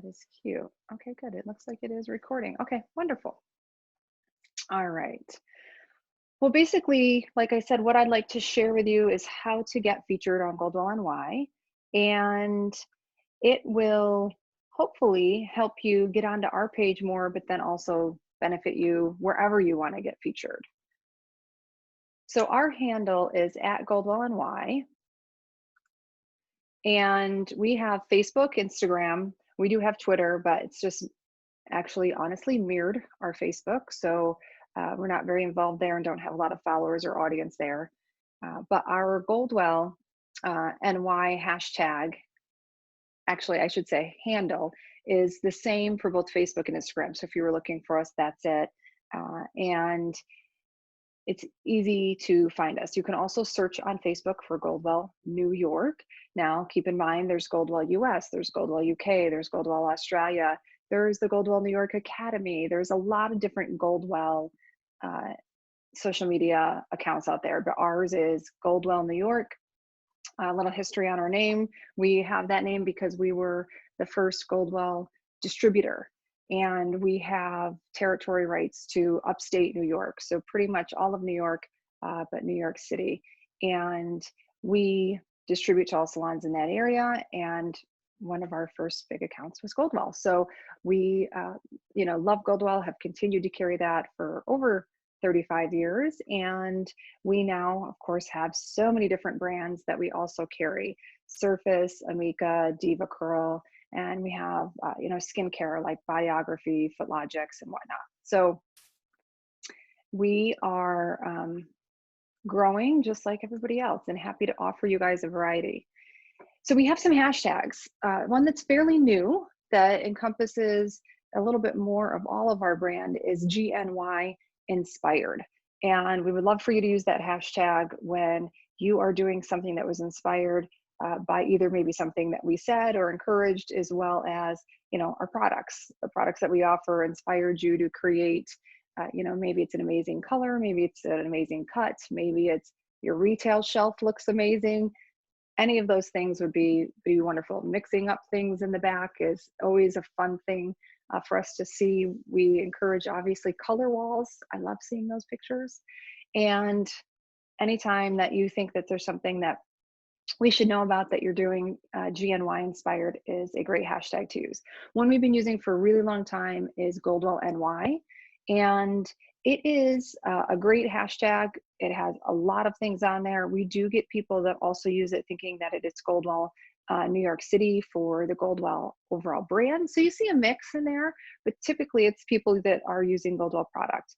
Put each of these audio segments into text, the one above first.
That is cute. Okay, good. It looks like it is recording. Okay, wonderful. All right. Well, basically, like I said, what I'd like to share with you is how to get featured on Goldwell and Why. And it will hopefully help you get onto our page more, but then also benefit you wherever you want to get featured. So our handle is at Goldwell and Why. And we have Facebook, Instagram. We do have Twitter, but it's just actually honestly mirrored our Facebook. So we're not very involved there and don't have a lot of followers or audience there. But our Goldwell NY hashtag, actually, I should say handle, is the same for both Facebook and Instagram. So if you were looking for us, that's it. And it's easy to find us. You can also search on Facebook for Goldwell New York. Now, keep in mind, there's Goldwell US, there's Goldwell UK, there's Goldwell Australia, there's the Goldwell New York Academy. There's a lot of different Goldwell uh, social media accounts out there, but ours is Goldwell New York. A little history on our name. We have that name because we were the first Goldwell distributor, and we have territory rights to upstate New York. So pretty much all of New York, but New York City. And we distribute to all salons in that area. And one of our first big accounts was Goldwell. So we, love Goldwell, have continued to carry that for over 35 years. And we now, of course, have so many different brands that we also carry: Surface, Amika, Diva Curl, and we have, skincare like Biography, Footlogix, and whatnot. So we are growing just like everybody else and happy to offer you guys a variety. So we have some hashtags. One that's fairly new that encompasses a little bit more of all of our brand is GNY inspired. And we would love for you to use that hashtag when you are doing something that was inspired by either maybe something that we said or encouraged, as well as, our products. The products that we offer inspired you to create, maybe it's an amazing color, maybe it's an amazing cut, maybe it's your retail shelf looks amazing. Any of those things would be wonderful. Mixing up things in the back is always a fun thing for us to see. We encourage, obviously, color walls. I love seeing those pictures. And anytime that you think that there's something that we should know about that you're doing, GNY inspired is a great hashtag to use. One we've been using for a really long time is Goldwell NY. And it is a great hashtag. It has a lot of things on there. We do get people that also use it thinking that it is Goldwell New York City for the Goldwell overall brand. So you see a mix in there, but typically it's people that are using Goldwell product.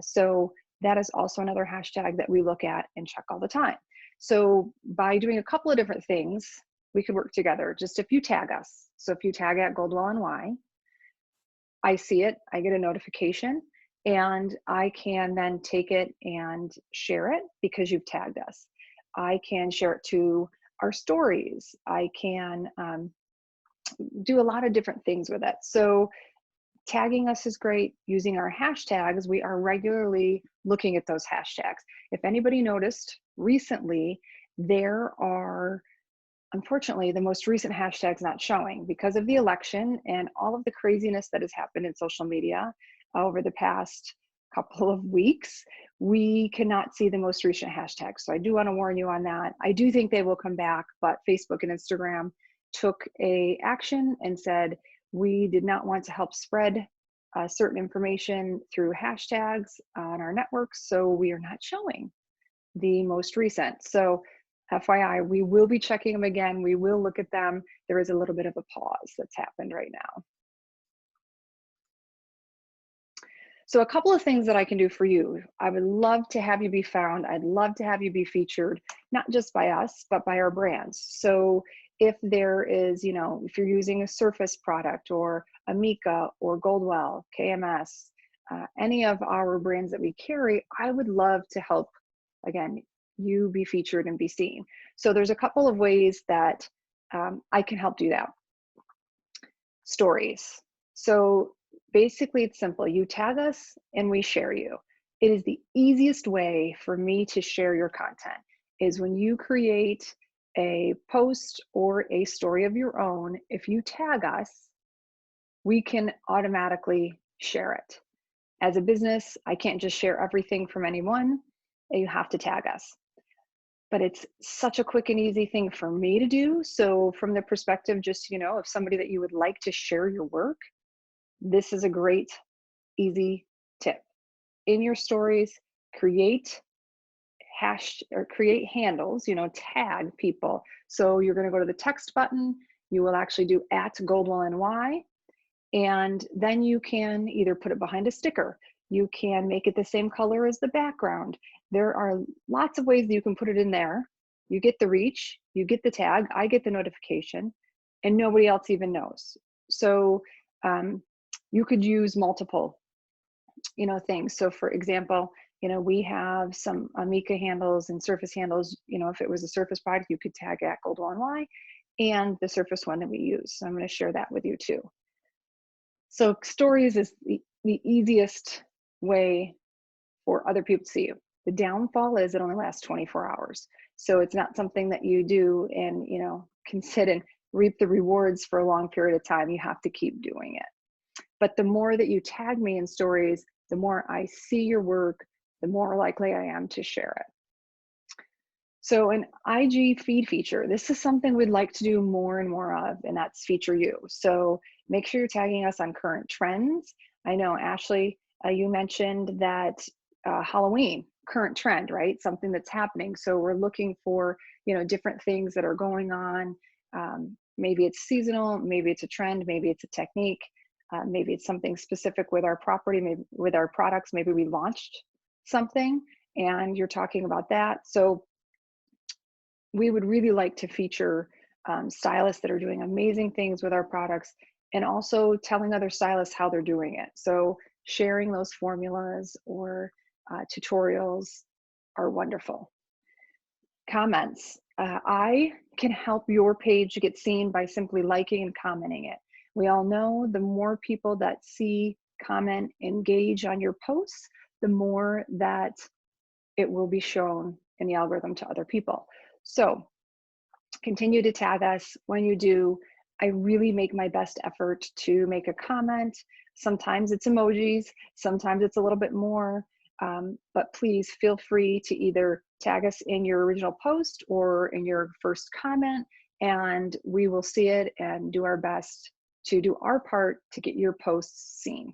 So that is also another hashtag that we look at and check all the time. So by doing a couple of different things, we could work together. Just if you tag us. So if you tag at Goldwell NY, I see it, I get a notification, and I can then take it and share it because you've tagged us. I can share it to our stories. I can do a lot of different things with it. So tagging us is great. Using our hashtags, we are regularly looking at those hashtags. If anybody noticed recently, there are, unfortunately, the most recent hashtags not showing because of the election and all of the craziness that has happened in social media over the past couple of weeks. We cannot see the most recent hashtags. So I do want to warn you on that. I do think they will come back, but Facebook and Instagram took a action and said, we did not want to help spread certain information through hashtags on our networks. So we are not showing the most recent. So FYI, we will be checking them again. We will look at them. There is a little bit of a pause that's happened right now. So a couple of things that I can do for you. I would love to have you be found. I'd love to have you be featured, not just by us, but by our brands. So if there is, if you're using a Surface product or Amika or Goldwell, KMS, any of our brands that we carry, I would love to help, again, you be featured and be seen. So there's a couple of ways that I can help do that. Stories. So basically it's simple. You tag us and we share you. It is the easiest way for me to share your content is when you create a post or a story of your own. If you tag us, we can automatically share it. As a business, I can't just share everything from anyone. You have to tag us. But it's such a quick and easy thing for me to do. So from the perspective, just, of somebody that you would like to share your work, this is a great, easy tip. In your stories, create create handles, tag people. So you're going to go to the text button. You will actually do @GoldwellNY, and then you can either put it behind a sticker. You can make it the same color as the background. There are lots of ways that you can put it in there. You get the reach, you get the tag, I get the notification, and nobody else even knows. So um, you could use multiple, things. So for example, we have some Amica handles and Surface handles. If it was a Surface product, you could tag @GoldwellNY and the Surface one that we use. So I'm going to share that with you too. So stories is the easiest way for other people to see you. The downfall is it only lasts 24 hours. So it's not something that you do and, can sit and reap the rewards for a long period of time. You have to keep doing it. But the more that you tag me in stories, the more I see your work, the more likely I am to share it. So an IG feed feature, this is something we'd like to do more and more of, and that's feature you. So make sure you're tagging us on current trends. I know, Ashley, you mentioned that Halloween, current trend, right? Something that's happening. So we're looking for, different things that are going on. Maybe it's seasonal, maybe it's a trend, maybe it's a technique, maybe it's something specific with our property, maybe with our products, maybe we launched something and you're talking about that. So we would really like to feature stylists that are doing amazing things with our products and also telling other stylists how they're doing it. So sharing those formulas or tutorials are wonderful. Comments. I can help your page get seen by simply liking and commenting it. We all know the more people that see, comment, engage on your posts, the more that it will be shown in the algorithm to other people. So continue to tag us. When you do, I really make my best effort to make a comment. Sometimes it's emojis, sometimes it's a little bit more, but please feel free to either tag us in your original post or in your first comment, and we will see it and do our best to do our part to get your posts seen.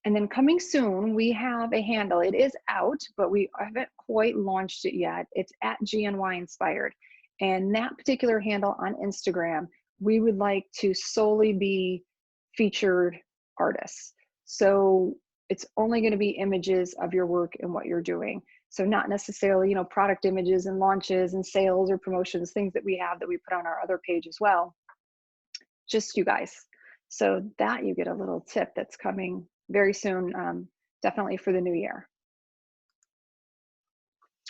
And then coming soon, we have a handle. It is out, but we haven't quite launched it yet. It's @GNY Inspired. And that particular handle on Instagram, we would like to solely be featured artists. So it's only going to be images of your work and what you're doing. So not necessarily, product images and launches and sales or promotions, things that we have that we put on our other page as well. Just you guys. So that you get a little tip that's coming very soon, definitely for the new year.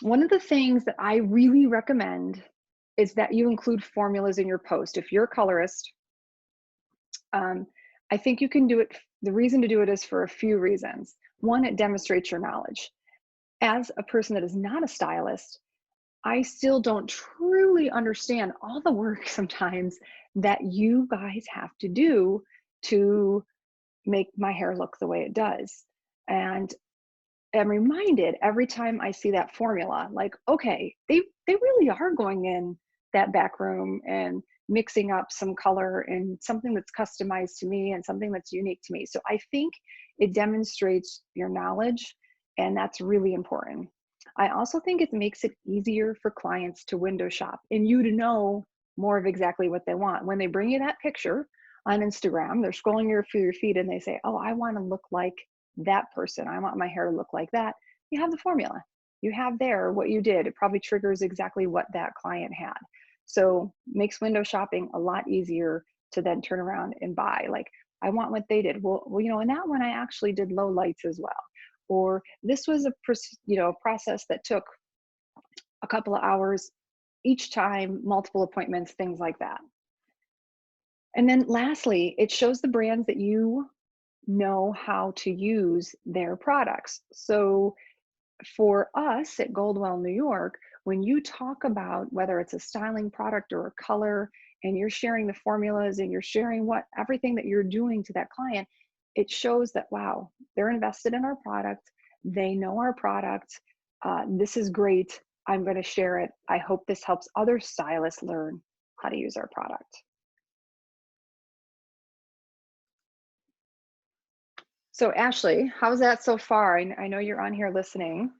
One of the things that I really recommend is that you include formulas in your post. If you're a colorist, I think you can do it. The reason to do it is for a few reasons. One, it demonstrates your knowledge. As a person that is not a stylist, I still don't truly understand all the work sometimes that you guys have to do to make my hair look the way it does. And I'm reminded every time I see that formula, like, okay, they really are going in that back room and mixing up some color and something that's customized to me and something that's unique to me. So I think it demonstrates your knowledge, and that's really important. I also think it makes it easier for clients to window shop and you to know more of exactly what they want. When they bring you that picture on Instagram, they're scrolling through your feed and they say, oh, I want to look like that person. I want my hair to look like that. You have the formula. You have there what you did. It probably triggers exactly what that client had. So makes window shopping a lot easier to then turn around and buy. Like, I want what they did. Well, in that one, I actually did low lights as well. Or this was a process that took a couple of hours each time, multiple appointments, things like that. And then lastly, it shows the brands that you know how to use their products. So for us at Goldwell, New York, when you talk about whether it's a styling product or a color and you're sharing the formulas and you're sharing what everything that you're doing to that client, it shows that, wow, they're invested in our product. They know our product. This is great. I'm going to share it. I hope this helps other stylists learn how to use our product. So Ashley, how's that so far? I know you're on here listening.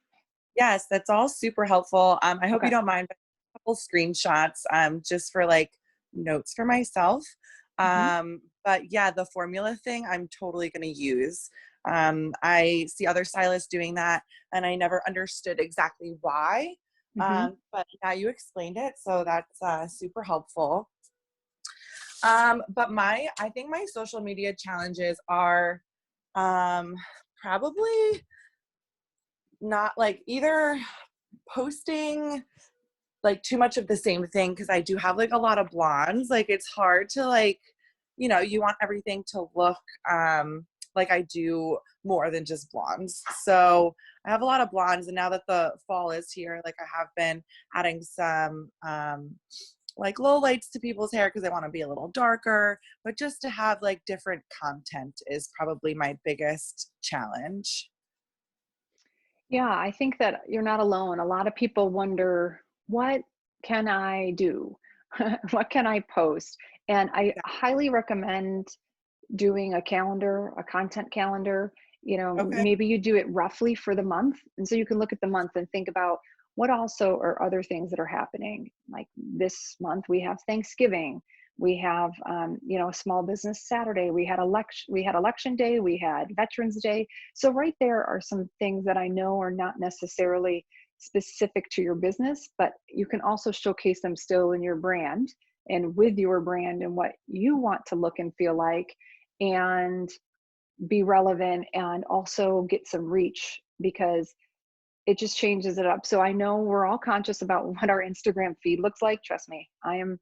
Yes, that's all super helpful. I hope you Okay. don't mind a couple screenshots, just for like notes for myself. Hmm. But yeah, the formula thing I'm totally going to use. I see other stylists doing that, and I never understood exactly why. Hmm. But now you explained it, so that's super helpful. But I think my social media challenges are um, probably not like either posting like too much of the same thing, because I do have like a lot of blondes. Like it's hard to like, you want everything to look like I do more than just blondes. So I have a lot of blondes, and now that the fall is here, like I have been adding some like low lights to people's hair because I want to be a little darker, but just to have like different content is probably my biggest challenge. Yeah, I think that you're not alone. A lot of people wonder, what can I do? What can I post? And I Yeah. highly recommend doing a calendar, a content calendar. Okay. Maybe you do it roughly for the month. And so you can look at the month and think about what also are other things that are happening. Like this month, we have Thanksgiving. We have, a small business Saturday. We had election day. We had Veterans Day. So right there are some things that I know are not necessarily specific to your business, but you can also showcase them still in your brand and with your brand and what you want to look and feel like, and be relevant and also get some reach, because it just changes it up. So I know we're all conscious about what our Instagram feed looks like. Trust me, I'm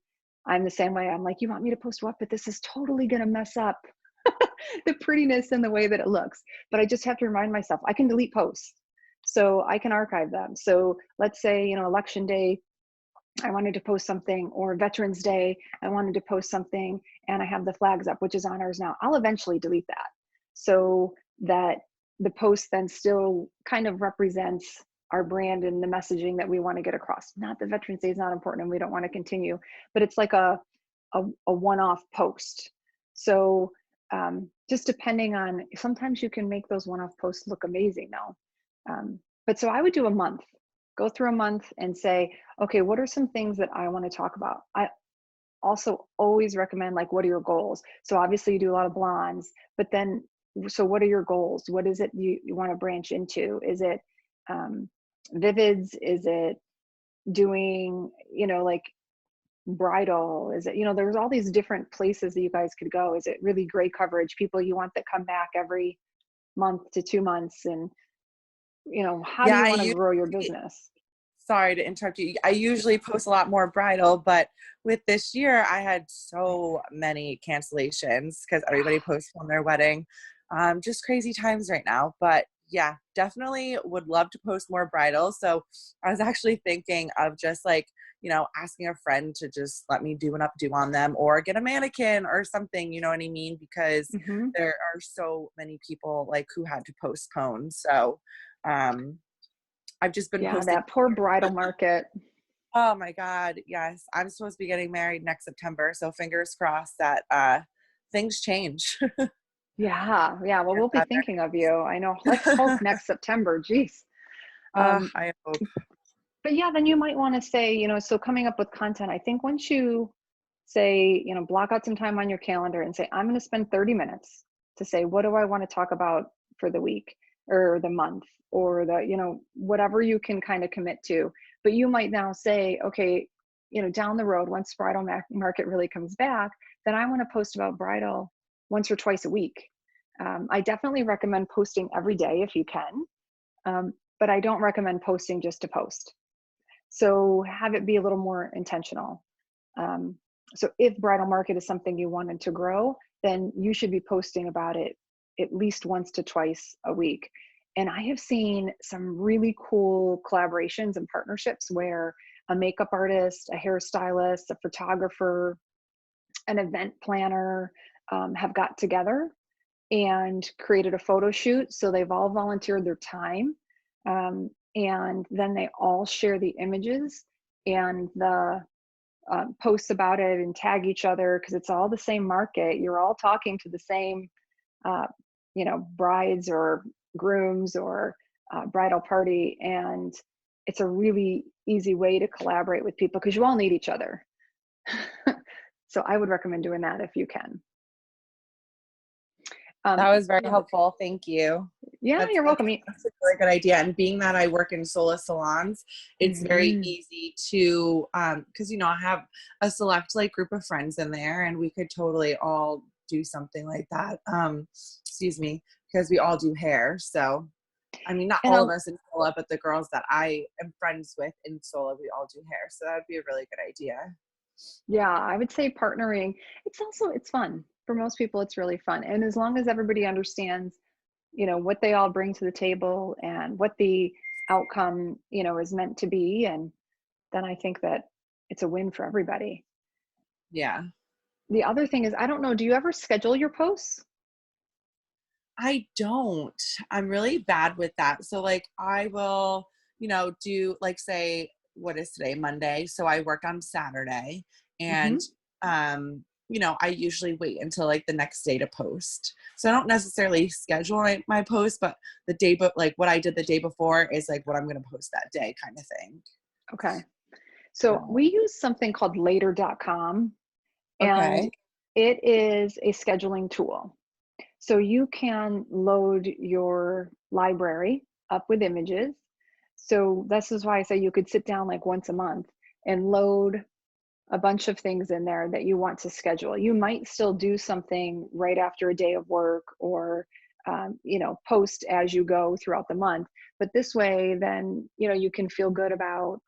the same way. I'm like, you want me to post what? But this is totally going to mess up the prettiness and the way that it looks. But I just have to remind myself I can delete posts, so I can archive them. So let's say, election day, I wanted to post something, or Veterans Day, I wanted to post something, and I have the flags up, which is on ours now. I'll eventually delete that so that the post then still kind of represents our brand and the messaging that we want to get across. Not that Veterans Day is not important and we don't want to continue, but it's like a one-off post. So just depending on, sometimes you can make those one-off posts look amazing now. But so I would do a month, go through a month and say, okay, what are some things that I want to talk about? I also always recommend, like, what are your goals? So obviously you do a lot of blondes, but then, so what are your goals? What is it you want to branch into? Is it vivids? Is it doing, like bridal? Is it, there's all these different places that you guys could go. Is it really gray coverage, people you want that come back every month to 2 months? And, how do Yeah, you I want to usually grow your business? sorry to interrupt you. I usually post a lot more bridal, but with this year, I had so many cancellations because everybody posts on their wedding. Just crazy times right now. But yeah, definitely would love to post more bridal. So I was actually thinking of just like, asking a friend to just let me do an updo on them or get a mannequin or something, you know what I mean? Because Hmm. there are so many people like who had to postpone. So, um, I've just been Yeah, posting. that poor bridal market. Oh my God, yes. I'm supposed to be getting married next September, so fingers crossed that things change. Yeah, yeah. Well, Get we'll be better. thinking of you. I know. Let's hope next September. Geez. Um, I hope. but yeah, then you might want to say, so coming up with content, I think once you say, block out some time on your calendar and say, I'm going to spend 30 minutes to say, what do I want to talk about for the week or the month, or the, whatever you can kind of commit to. But you might now say, okay, down the road, once bridal market really comes back, then I want to post about bridal once or twice a week. I definitely recommend posting every day if you can, but I don't recommend posting just to post. So have it be a little more intentional. Um, so if bridal market is something you wanted to grow, then you should be posting about it at least once to twice a week. And I have seen some really cool collaborations and partnerships where a makeup artist, a hairstylist, a photographer, an event planner have got together and created a photo shoot. So they've all volunteered their time. And then they all share the images and the posts about it and tag each other because it's all the same market. You're all talking to the same, uh, brides or grooms or bridal party. And it's a really easy way to collaborate with people because you all need each other. So I would recommend doing that if you can. That was very The other, helpful. Thank you. yeah, That's you're that's welcome. that's a really good idea. And being that I work in solo salons, it's very Mhm. easy to because I have a select like group of friends in there, and we could totally all do something like that. Excuse me, because we all do hair. So I mean, not And all of us in solo, but the girls that I am friends with in solo, we all do hair. So that would be a really good idea. yeah, I would say partnering. It's fun. For most people, it's really fun. And as long as everybody understands, what they all bring to the table and what the outcome, is meant to be, and then I think that it's a win for everybody. Yeah. The other thing is, I don't know, do you ever schedule your posts? I don't. I'm really bad with that. So like I will, do like say what is today, Monday. So I work on Saturday and Hmm. I usually wait until like the next day to post. So I don't necessarily schedule my post, but the day but like what I did the day before is like what I'm gonna post that day kind of thing. Okay. So So we use something called later.com, and okay. it is a scheduling tool. So you can load your library up with images. So this is why I say you could sit down like once a month and load a bunch of things in there that you want to schedule. You might still do something right after a day of work or post as you go throughout the month. But this way, then you can feel good about,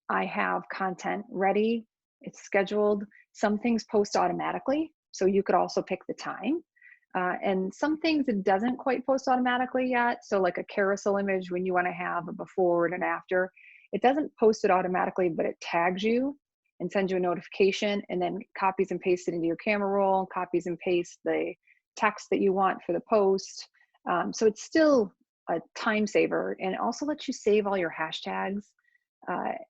I have content ready, it's scheduled. Some things post automatically, so you could also pick the time. And some things it doesn't quite post automatically yet. So, like a carousel image, when you want to have a before and an after, it doesn't post it automatically, but it tags you and sends you a notification, and then copies and pastes it into your camera roll, copies and paste the text that you want for the post. So, it's still a time saver, and it also lets you save all your hashtags,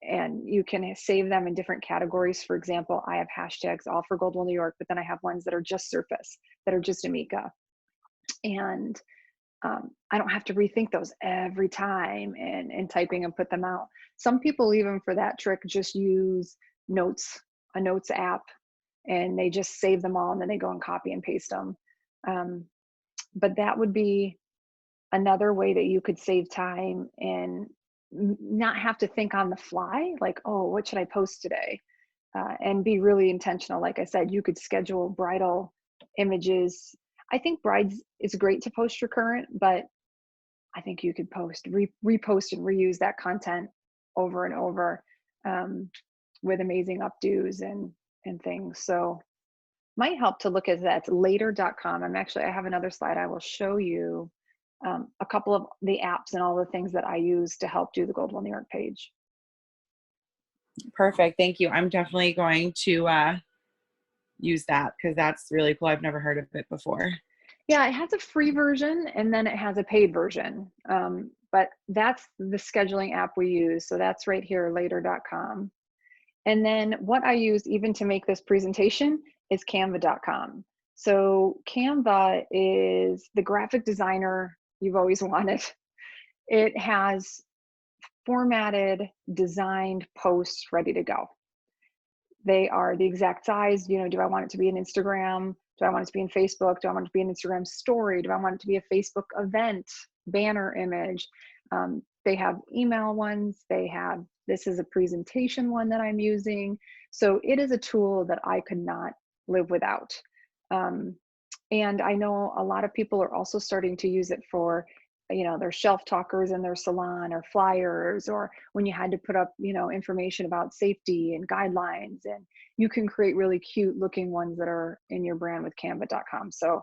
and you can save them in different categories. For example, I have hashtags all for Goldwell New York, but then I have ones that are just surface, that are just Amica. And I don't have to rethink those every time and typing and put them out. Some people, even for that trick, just use notes, a notes app, and they just save them all and then they go and copy and paste them. Um, but that would be another way that you could save time and not have to think on the fly, like, oh, what should I post today? And be really intentional. Like I said, you could schedule bridal images. I think brides is great to post your current, but I think you could repost and reuse that content over and over, um, with amazing updos and things. So might help to look at that later.com. I have another slide. I will show you a couple of the apps and all the things that I use to help do the Goldwell New York page. Perfect. Thank you. I'm definitely going to use that because that's really cool. I've never heard of it before. Yeah, it has a free version and then it has a paid version. But that's the scheduling app we use. So that's right here, later.com. And then what I use even to make this presentation is canva.com. So Canva is the graphic designer you've always wanted. It has formatted, designed posts ready to go. They are the exact size. Do I want it to be an Instagram? Do I want it to be in Facebook? Do I want it to be an Instagram story? Do I want it to be a Facebook event banner image? They have email ones. This is a presentation one that I'm using. So it is a tool that I could not live without. Um, and I know a lot of people are also starting to use it for, their shelf talkers in their salon, or flyers, or when you had to put up, information about safety and guidelines. And you can create really cute looking ones that are in your brand with canva.com. So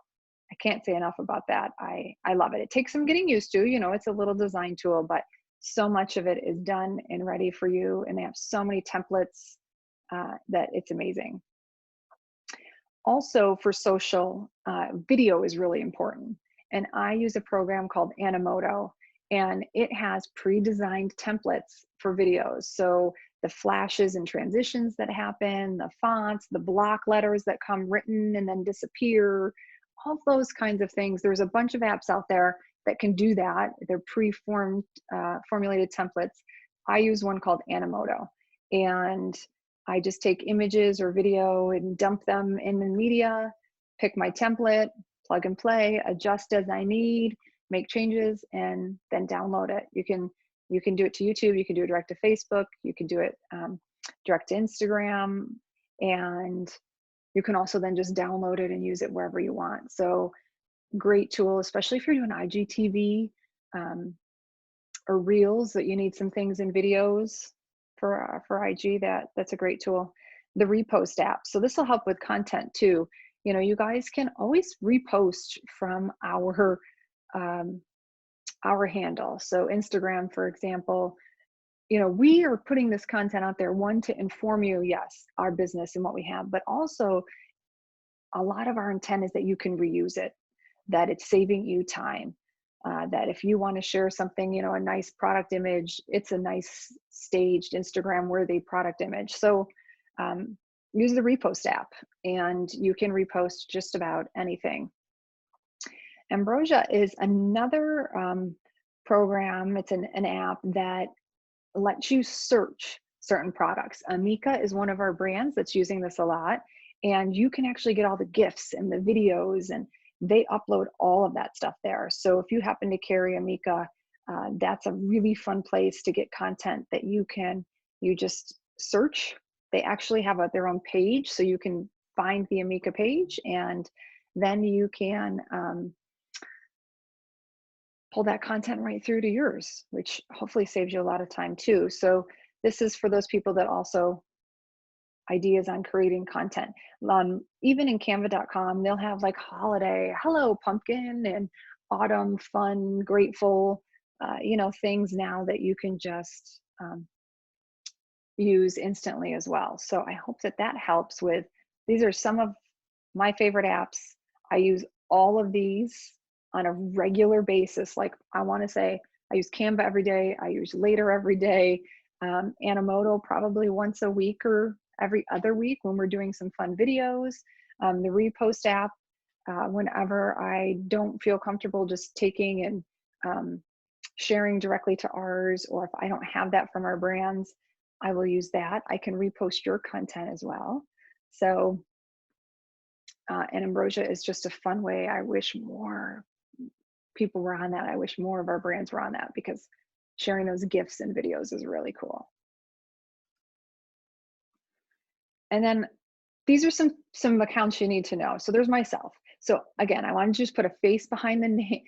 I can't say enough about that. I love it. It takes some getting used to, it's a little design tool, but so much of it is done and ready for you. And they have so many templates that it's amazing. Also for social, video is really important. And I use a program called Animoto, and it has pre-designed templates for videos. So the flashes and transitions that happen, the fonts, the block letters that come written and then disappear, all those kinds of things. There's a bunch of apps out there that can do that. They're pre-formed, formulated templates. I use one called Animoto, and I just take images or video and dump them in the media, pick my template, plug and play, adjust as I need, make changes, and then download it. You can do it to YouTube, you can do it direct to Facebook, you can do it direct to Instagram, and you can also then just download it and use it wherever you want. So great tool, especially if you're doing IGTV, um, or reels that you need some things in videos for IG. That's a great tool. The repost app. So this will help with content too. You know, you guys can always repost from um, our handle. So Instagram, for example, you know, we are putting this content out there, one, to inform you, yes, our business and what we have, but also a lot of our intent is that you can reuse it, that it's saving you time. That if you want to share something, you know, a nice product image, it's a nice staged Instagram worthy product image. So um, use the repost app and you can repost just about anything. Ambrosia is another program, it's an app that lets you search certain products. Amika is one of our brands that's using this a lot. And you can actually get all the GIFs and the videos, and they upload all of that stuff there. So if you happen to carry Amika, that's a really fun place to get content that you just search. They actually have their own page, so you can find the Amika page, and then you can pull that content right through to yours, which hopefully saves you a lot of time too. So this is for those people that also ideas on creating content. Even in canva.com, they'll have like holiday, hello pumpkin, and autumn fun, grateful, you know, things now that you can just use instantly as well. So I hope that that helps with, these are some of my favorite apps. I use all of these on a regular basis. Like I want to say I use Canva every day. I use Later every day. Animoto probably once a week or every other week when we're doing some fun videos. The Repost app, whenever I don't feel comfortable just taking and sharing directly to ours, or if I don't have that from our brands, I will use that. I can repost your content as well. So, and Ambrosia is just a fun way. I wish more people were on that. I wish more of our brands were on that, because sharing those GIFs and videos is really cool. And then these are some accounts you need to know. So there's myself. So again, I want to just put a face behind the name,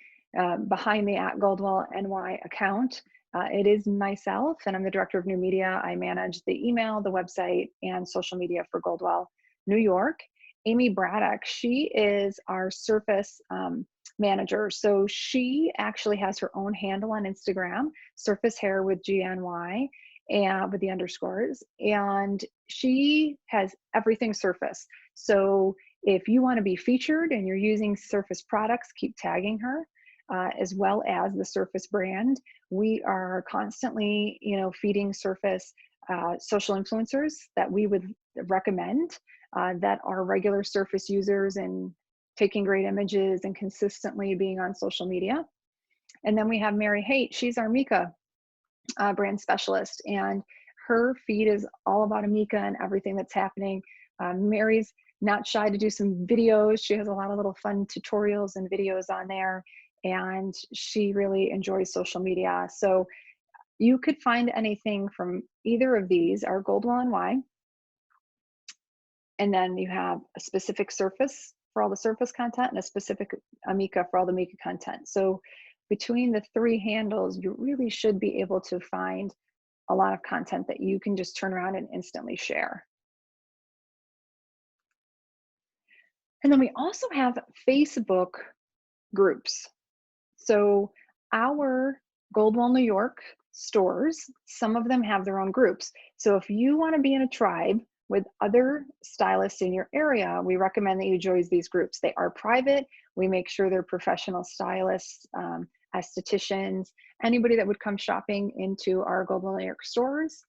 behind the @Goldwell NY account. It is myself, and I'm the director of new media. I manage the email, the website, and social media for Goldwell New York. Amy Braddock, she is our Surface manager. So she actually has her own handle on Instagram, Surface Hair with GNY, and with the underscores, and she has everything Surface. So if you want to be featured and you're using Surface products, keep tagging her, as well as the Surface brand. We are constantly, you know, feeding Surface social influencers that we would recommend, that are regular Surface users and taking great images and consistently being on social media. And then we have Mary Haight. She's our Mika brand specialist, and her feed is all about Amika and everything that's happening. Mary's not shy to do some videos. She has a lot of little fun tutorials and videos on there, and she really enjoys social media. So you could find anything from either of these, our Goldwell NY, and then you have a specific Surface for all the Surface content and a specific Amika for all the Amika content. So between the three handles, you really should be able to find a lot of content that you can just turn around and instantly share. And then we also have Facebook groups. So our Goldwell New York stores, some of them have their own groups. So if you want to be in a tribe with other stylists in your area, we recommend that you join these groups. They are private. We make sure they're professional stylists, estheticians, anybody that would come shopping into our Goldwell New York stores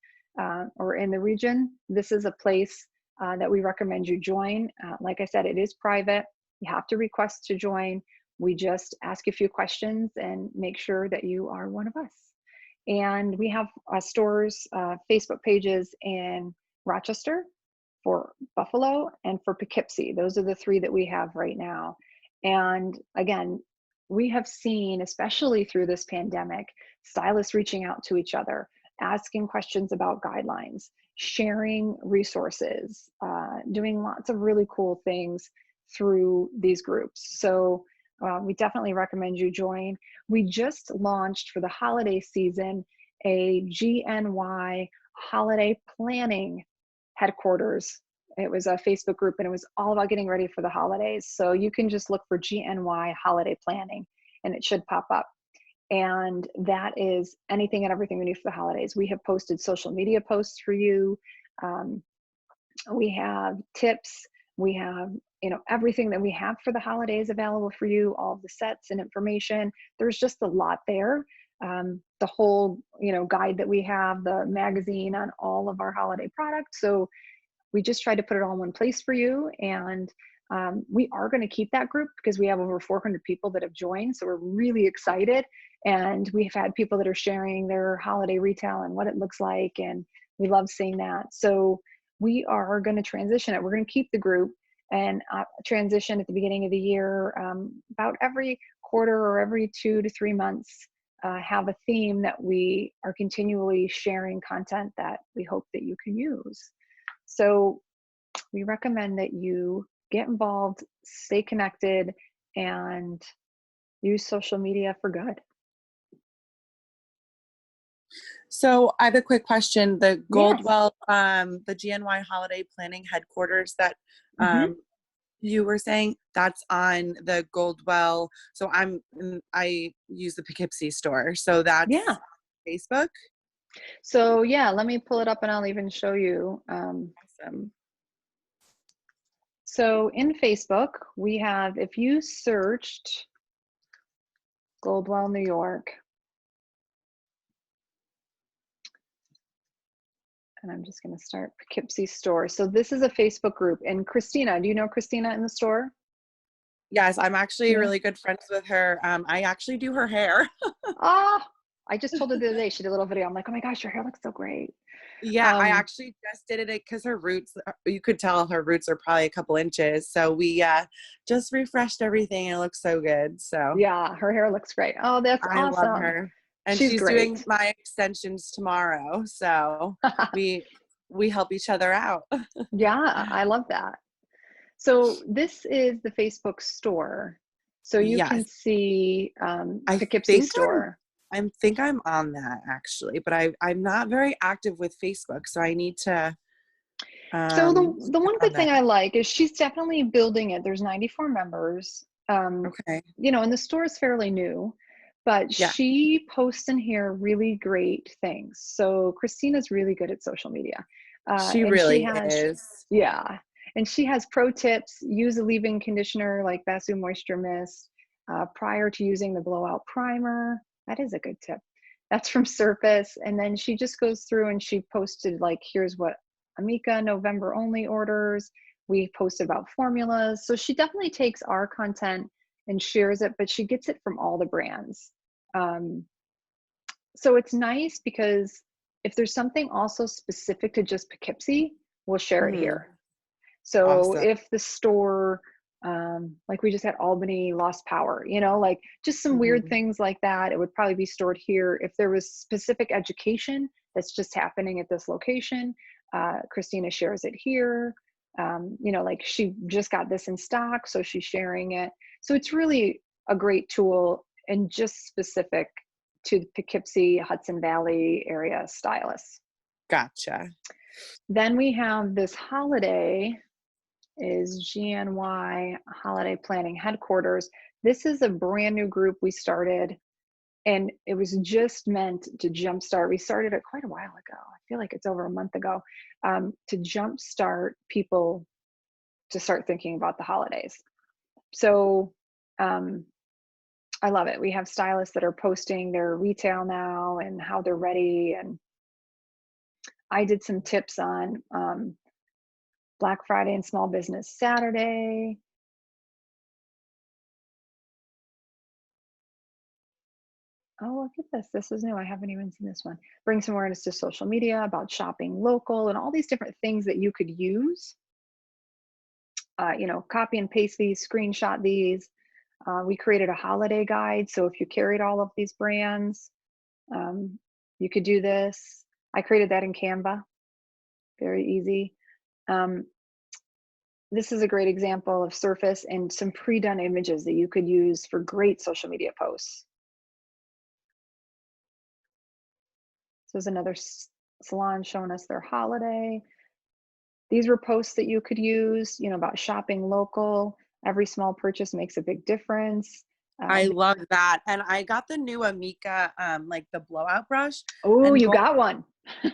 or in the region. This is a place that we recommend you join. Like I said, it is private. You have to request to join. We just ask a few questions and make sure that you are one of us. And we have stores, Facebook pages in Rochester, for Buffalo, and for Poughkeepsie. Those are the three that we have right now. And again, we have seen, especially through this pandemic, stylists reaching out to each other, asking questions about guidelines, sharing resources, doing lots of really cool things through these groups. So we definitely recommend you join. We just launched for the holiday season a GNY holiday planning headquarters. It was a Facebook group and it was all about getting ready for the holidays. So you can just look for GNY holiday planning and it should pop up. And that is anything and everything we need for the holidays. We have posted social media posts for you. We have tips. We have, everything that we have for the holidays available for you, all of the sets and information. There's just a lot there. The whole, guide that we have, the magazine on all of our holiday products. So we just tried to put it all in one place for you. And we are going to keep that group because we have over 400 people that have joined. So we're really excited. And we've had people that are sharing their holiday retail and what it looks like. And we love seeing that. So we are going to transition it. We're going to keep the group and transition at the beginning of the year, about every quarter or every 2 to 3 months, have a theme that we are continually sharing content that we hope that you can use. So we recommend that you get involved, stay connected, and use social media for good. So I have a quick question. The Yes. Goldwell, the GNY holiday planning headquarters that Mm-hmm. you were saying, that's on the Goldwell. So I use the Poughkeepsie store. So Yeah. that's Facebook. So yeah, let me pull it up and I'll even show you. Awesome. So in Facebook, we have, if you searched Goldwell, New York, and I'm just going to start Poughkeepsie store. So this is a Facebook group. And Christina, do you know Christina in the store? Yes, I'm actually Yeah. really good friends with her. I actually do her hair. Ah, I just told her the other day, she did a little video. I'm like, oh my gosh, your hair looks so great. Yeah, I Um, actually just did it because her roots, you could tell her roots are probably a couple inches. So we just refreshed everything and it looks so good. So yeah, her hair looks great. Oh, that's I love awesome. her. And She's she's doing great. my extensions tomorrow. So we we help each other out. Yeah, I love that. So this is the Facebook store. So you can Yes. see I Poughkeepsie think I'm store. I think I'm on that actually, but I'm not very active with Facebook, so I need to So the get one on good thing that. I like is she's definitely building it. There's 94 members. Okay. And the store is fairly new, but Yeah, she posts in here really great things. So Christina's really good at social media. she And she really has, is. yeah, and she has pro tips. Use a leave-in conditioner like Basu Moisture Mist prior to using the blowout primer. That is a good tip. That's from Surface. And then she just goes through and she posted like, here's what Amika November only orders. We posted about formulas. So she definitely takes our content and shares it, but she gets it from all the brands. Um, so it's nice because if there's something also specific to just Poughkeepsie, we'll share it Hmm. here. So Awesome. if the store, like we just had Albany lost power, like just some weird Hmm. things like that, it would probably be stored here. If there was specific education that's just happening at this location, Christina shares it here. Like she just got this in stock, so she's sharing it. So it's really a great tool and just specific to the Poughkeepsie, Hudson Valley area stylists. Gotcha. Then we have this holiday is GNY Holiday Planning Headquarters. This is a brand new group we started And it was just meant to jumpstart. We started it quite a while ago. I feel like it's over a month ago, to jumpstart people to start thinking about the holidays. So um, I love it. We have stylists that are posting their retail now and how they're ready. And I did some tips on Black Friday and Small Business Saturday. Oh, look at this. This is new. I haven't even seen this one. Bring some awareness to social media about shopping local and all these different things that you could use. Copy and paste these, screenshot these. We created a holiday guide. So if you carried all of these brands, um, you could do this. I created that in Canva. Very easy. Um, this is a great example of Surface and some pre-done images that you could use for great social media posts. So there's another salon showing us their holiday. These were posts that you could use, about shopping local. Every small purchase makes a big difference. I love that. And I got the new Amika, like the blowout brush. Oh, And you got one.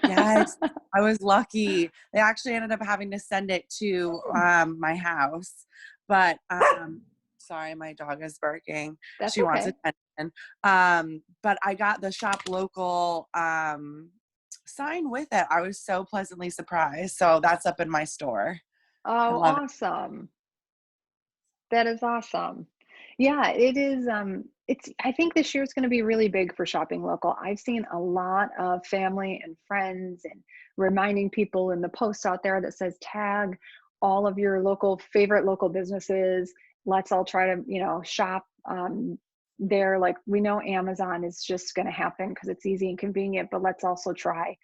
yes, I was lucky. They actually ended up having to send it to my house. But sorry, my dog is barking. That's She wants okay. attention. But I got the shop local sign with it. I was so pleasantly surprised. So that's up in my store. I Oh, love it. awesome. That is awesome. Yeah, it is. I think this year is going to be really big for shopping local. I've seen a lot of family and friends and reminding people in the post out there that says tag all of your favorite local businesses. Let's all try to, shop there. Like we know Amazon is just going to happen because it's easy and convenient, but let's also try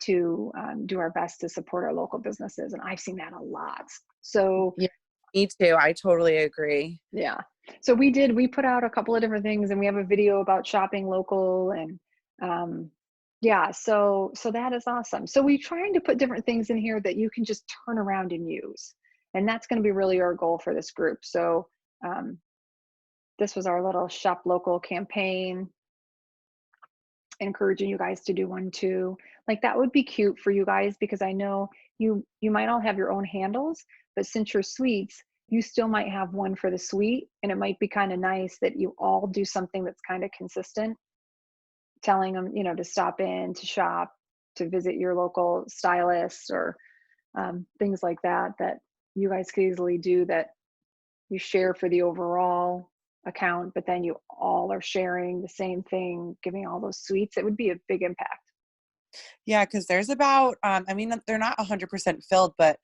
to do our best to support our local businesses. And I've seen that a lot. So Yeah, me too. I totally agree. yeah. So we put out a couple of different things and we have a video about shopping local and yeah, so that is awesome. So we're trying to put different things in here that you can just turn around and use. And that's going to be really our goal for this group. So um, this was our little shop local campaign, encouraging you guys to do one too. Like that would be cute for you guys because I know you might all have your own handles, but since you're sweets, you still might have one for the sweet, and it might be kind of nice that you all do something that's kind of consistent, telling them, to stop in, to shop, to visit your local stylist or things like that that you guys could easily do that you share for the overall account, but then you all are sharing the same thing, giving all those sweets. It would be a big impact. Yeah, because there's about, they're not 100% filled, but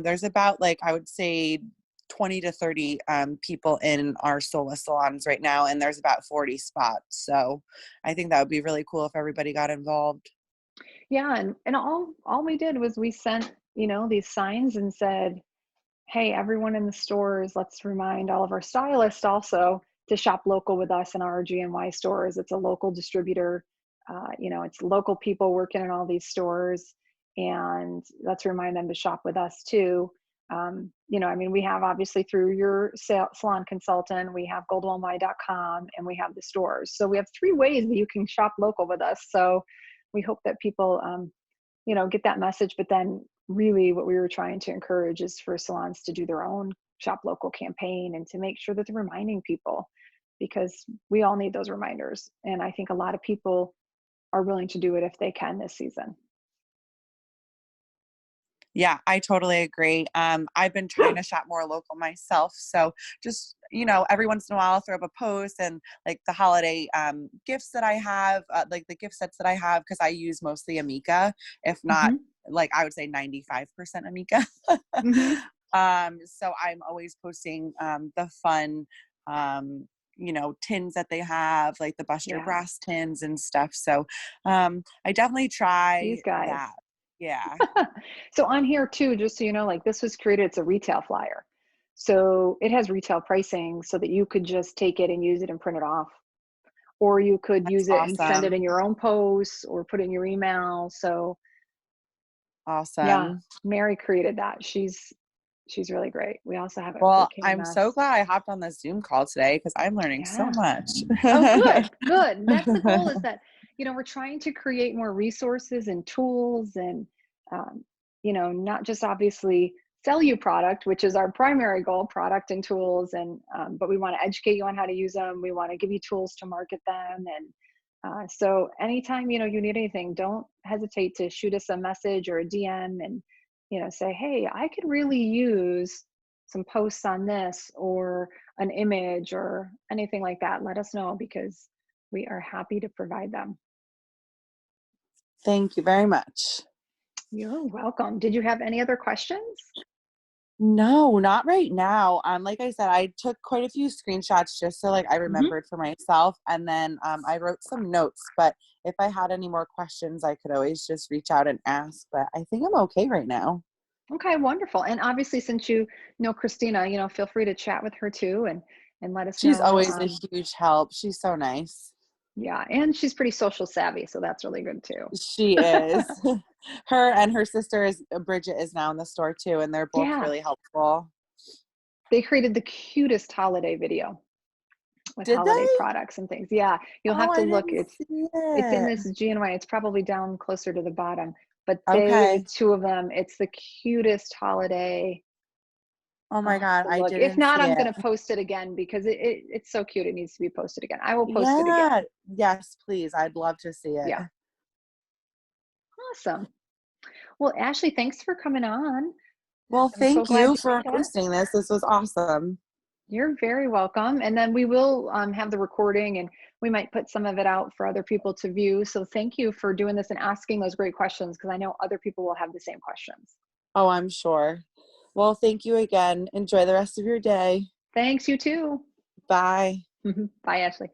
there's about, like, I would say 20 to 30 people in our Sola salons right now, and there's about 40 spots. So I think that would be really cool if everybody got involved. Yeah, and all we did was we sent, these signs and said, hey, everyone in the stores, let's remind all of our stylists also to shop local with us in our GNY stores. It's a local distributor. It's local people working in all these stores, and let's remind them to shop with us too. We have obviously through your salon consultant, we have goldwellmy.com, and we have the stores. So we have 3 ways that you can shop local with us. So we hope that people, get that message. But then really what we were trying to encourage is for salons to do their own shop local campaign and to make sure that they're reminding people, because we all need those reminders. And I think a lot of people are willing to do it if they can this season. Yeah, I totally agree. I've been trying to shop more local myself. So just, every once in a while I'll throw up a post and like the holiday gifts that I have, like the gift sets that I have, because I use mostly Amika, if not Hmm. like I would say 95% Amika. Hmm. So I'm always posting the fun tins that they have, like the Buster Yeah, Brass tins and stuff. So I definitely these try guys. that. Yeah. So on here too, just so you know, like this was created, it's a retail flyer. So it has retail pricing so that you could just take it and use it and print it off. Or you could That's use it and send it in awesome. your own posts or put it in your email. So yeah, Awesome. Mary created that. She's really great. We also have a cool Well, I'm so KMS. glad I hopped on this Zoom call today because I'm learning so Yeah. much. Oh, good, good. And that's the goal, is that, we're trying to create more resources and tools and, um, not just obviously sell you product, which is our primary goal, product and tools. And, but we want to educate you on how to use them. We want to give you tools to market them. And so anytime, you need anything, don't hesitate to shoot us a message or a DM and, say, hey, I could really use some posts on this, or an image or anything like that. Let us know, because we are happy to provide them. Thank you very much. You're welcome. Did you have any other questions? No, not right now. Like I said, I took quite a few screenshots just so like I Hmm. remembered for myself, and then I wrote some notes. But if I had any more questions, I could always just reach out and ask. But I think I'm okay right now. Okay, wonderful. And obviously, since you know Christina, feel free to chat with her too, and let us She's know. always a huge help. She's so nice. Yeah, and she's pretty social savvy, so that's really good too. She is. Her and her sister is Bridget is now in the store too, and they're both Yeah, really helpful. they created the cutest holiday video with Did holiday they? products and things. Yeah, you'll Oh, have to I look. didn't see It's in it. this GNY. It's probably down closer to the bottom, but the Okay. two of them, it's the cutest holiday. Oh I'll my have God, to I look. If didn't not, see I'm it. going to post it again, because it's so cute. It needs to be posted again. I will post it again. Yeah. Yes, please. I'd love to see it. Yeah. Awesome. Well, Ashley, thanks for coming on. Well, I'm so thank glad you to for chat. hosting this. This was awesome. You're very welcome. And then we will have the recording, and we might put some of it out for other people to view. So thank you for doing this and asking those great questions, because I know other people will have the same questions. Oh, I'm sure. Well, thank you again. Enjoy the rest of your day. Thanks, you too. Bye. Bye, Ashley.